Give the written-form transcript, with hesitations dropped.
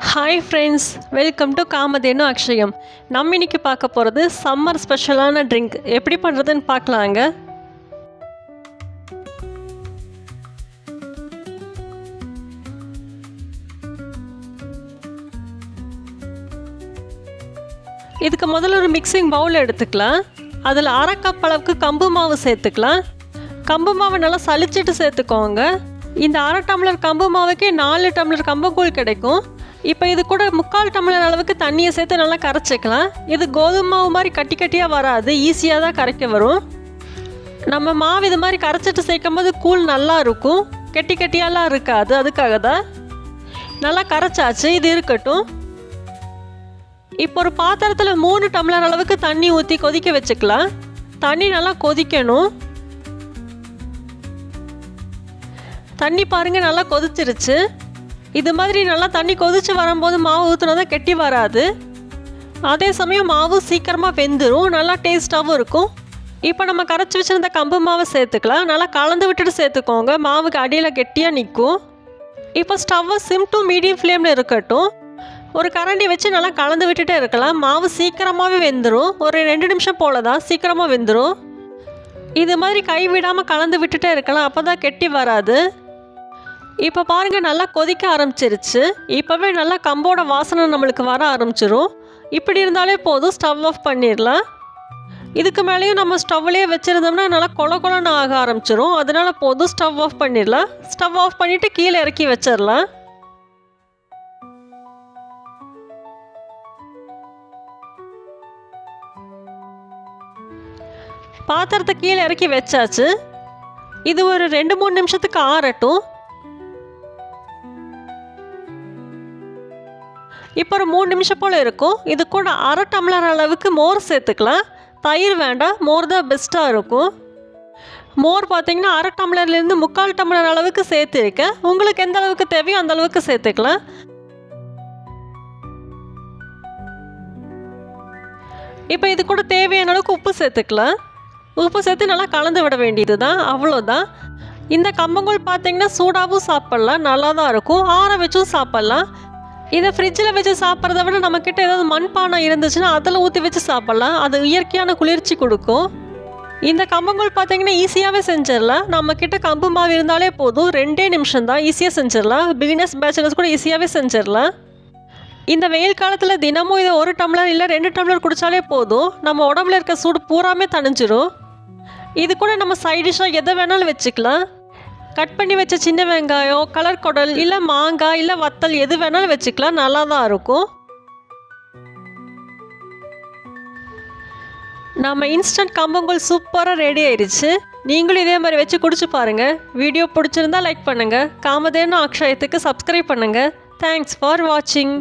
Hi friends, welcome to Kamadhenu Akshayam. நம்ம இன்னைக்கு பார்க்க போகிறது சம்மர் ஸ்பெஷலான ட்ரிங்க் எப்படி பண்ணுறதுன்னு பார்க்கலாங்க. இதுக்கு முதல்ல ஒரு மிக்சிங் பவுல் எடுத்துக்கலாம். அதில் 1/2 கப் அளவுக்கு கம்பு மாவு சேர்த்துக்கலாம். கம்பு மாவு நல்லா சலிச்சிட்டு சேர்த்துக்கோங்க. இந்த 1/2 டம்ளர் கம்பு மாவுக்கே 4 டம்ளர் கம்பங்கூழ் கிடைக்கும். இப்போ இது கூட 3/4 டம்ளர் அளவுக்கு தண்ணியை சேர்த்து நல்லா கரைச்சிக்கலாம். இது கோதுமை மாவு மாதிரி கட்டி கட்டியாக வராது, ஈஸியாக தான் கரைக்க வரும். நம்ம மாவு இது மாதிரி கரைச்சிட்டு சேர்க்கும் போது கூழ் நல்லா இருக்கும், கெட்டி கட்டியாலாம் இருக்காது. அதுக்காக தான் நல்லா கரைச்சாச்சு. இது இருக்கட்டும். இப்போ ஒரு பாத்திரத்தில் 3 டம்ளர் அளவுக்கு தண்ணி ஊற்றி கொதிக்க வச்சுக்கலாம். தண்ணி நல்லா கொதிக்கணும். தண்ணி பாருங்கள், நல்லா கொதிச்சிருச்சு. இது மாதிரி நல்லா தண்ணி கொதித்து வரும்போது மாவு ஊற்றினா தான் கெட்டி வராது. அதே சமயம் மாவு சீக்கிரமாக வெந்துடும், நல்லா டேஸ்ட்டாகவும் இருக்கும். இப்போ நம்ம கரைச்சி வச்சுருந்த கம்பு மாவை சேர்த்துக்கலாம். நல்லா கலந்து விட்டுட்டு சேர்த்துக்கோங்க, மாவுக்கு அடியில் கெட்டியாக நிற்கும். இப்போ ஸ்டவ்வை சிம் டு மீடியம் ஃப்ளேமில் இருக்கட்டும். ஒரு கரண்டி வச்சு நல்லா கலந்து விட்டுட்டே இருக்கலாம். மாவு சீக்கிரமாகவே வெந்துடும். ஒரு 2 நிமிஷம் போல தான் சீக்கிரமாக வெந்துடும். இது மாதிரி கைவிடாமல் கலந்து விட்டுட்டே இருக்கலாம், அப்போ தான் கெட்டி வராது. இப்போ பாருங்கள், நல்லா கொதிக்க ஆரம்பிச்சிருச்சு. இப்போவே நல்லா கம்போட வாசனை நம்மளுக்கு வர ஆரம்பிச்சிரும். இப்படி இருந்தாலே போதும், ஸ்டவ் ஆஃப் பண்ணிடலாம். இதுக்கு மேலேயும் நம்ம ஸ்டவ்லேயே வச்சுருந்தோம்னா நல்லா கொலன்னு ஆக ஆரம்பிச்சிரும். அதனால போதும், ஸ்டவ் ஆஃப் பண்ணிடலாம். ஸ்டவ் ஆஃப் பண்ணிவிட்டு கீழே இறக்கி வச்சிடலாம். பாத்திரத்தை கீழே இறக்கி வச்சாச்சு. இது ஒரு 2-3 நிமிஷத்துக்கு ஆறட்டும். இப்போ ஒரு 3 நிமிஷம் போல் இருக்கும். இது கூட 1/2 டம்ளர் அளவுக்கு மோர் சேர்த்துக்கலாம். தயிர் வேண்டாம், மோர் தான் பெஸ்ட்டாக இருக்கும். மோர் பார்த்திங்கன்னா 1/2 டம்ளர்லேருந்து 3/4 டம்ளர் அளவுக்கு சேர்த்துருக்கேன். உங்களுக்கு எந்த அளவுக்கு தேவையோ அந்த அளவுக்கு சேர்த்துக்கலாம். இப்போ இது கூட தேவையான அளவுக்கு உப்பு சேர்த்துக்கலாம். உப்பு சேர்த்து நல்லா கலந்து விட வேண்டியது தான், அவ்வளோதான். இந்த கம்பங்கூழ் பார்த்திங்கன்னா சூடாகவும் சாப்பிட்லாம், நல்லா தான் இருக்கும். ஆற வச்சும் சாப்பிட்லாம். இதை ஃப்ரிட்ஜில் வச்சு சாப்பிட்றத விட நம்மக்கிட்ட ஏதாவது மண்பானை இருந்துச்சுன்னா அதில் ஊற்றி வச்சு சாப்பிட்லாம். அது இயற்கையான குளிர்ச்சி கொடுக்கும். இந்த கம்பங்கூழ் பார்த்திங்கன்னா ஈஸியாகவே செஞ்சிடலாம். நம்மக்கிட்ட கம்பு மாவு இருந்தாலே போதும், 2 நிமிஷம் தான், ஈஸியாக செஞ்சிடலாம். பிகினர்ஸ் பேச்சுலர்ஸ் கூட ஈஸியாகவே செஞ்சிடலாம். இந்த வெயில் காலத்தில் தினமும் இதை 1 டம்ளர் இல்லை 2 டம்ளர் குடித்தாலே போதும், நம்ம உடம்புல இருக்க சூடு பூராமே தணிஞ்சிரும். இது கூட நம்ம சைட் டிஷ்ஷாக எதை வேணாலும் வச்சுக்கலாம். கட் பண்ணி வச்ச சின்ன வெங்காயம், கலர் குடல், இல்லை மாங்காய், இல்லை வத்தல், எது வேணாலும் வச்சுக்கலாம், நல்லா தான் இருக்கும். நம்ம இன்ஸ்டன்ட் கம்பங்கூழ் சூப்பராக ரெடி ஆயிடுச்சு. நீங்களும் இதே மாதிரி வச்சு குடிச்சு பாருங்கள். வீடியோ பிடிச்சிருந்தா லைக் பண்ணுங்கள். காமதேனு அக்ஷயத்துக்கு சப்ஸ்கிரைப் பண்ணுங்கள். தேங்க்ஸ் ஃபார் வாட்சிங்.